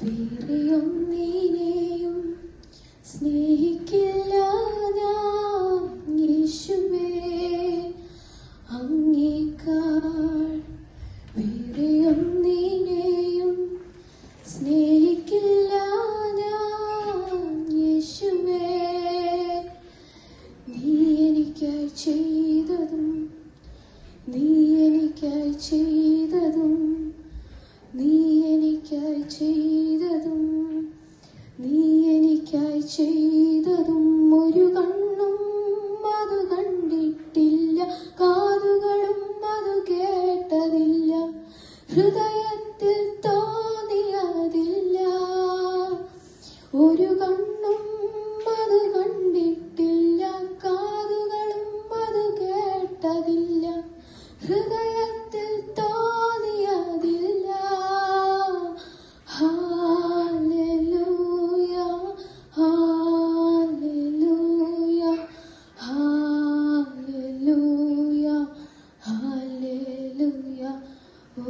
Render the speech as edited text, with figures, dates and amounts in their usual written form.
വേറെയൊന്നിനെയും സ്നേഹിക്കില്ല ഞാൻ യേശുവേ, അങ്ങേക്കാൾ വേറെയൊന്നിനെയും സ്നേഹിക്കില്ല ഞാൻ യേശുവേ. നീ എനിക്കായി ചെയ്തതും നീ എനിക്കായി ചെയ്തതും നീ എനിക്കായി ചെയ്തതും നീ എനിക്കായി ചെയ്തതും ഒരു കണ്ണും അത് കണ്ടിട്ടില്ല, കാതുകളും അത് കേട്ടതില്ല, ഹൃദയത്തിൽ തോന്നിയതില്ല. ഒരു കണ്ണും അത് കണ്ടിട്ടില്ല, കാതുകളും അത് കേട്ടതില്ല, ഹൃദയത്തിൽ തോന്നിയതില്ല. ഹല്ലേലൂയ, ഹല്ലേലൂയ, ഹല്ലേലൂയ, ഹല്ലേലൂയ. ഓ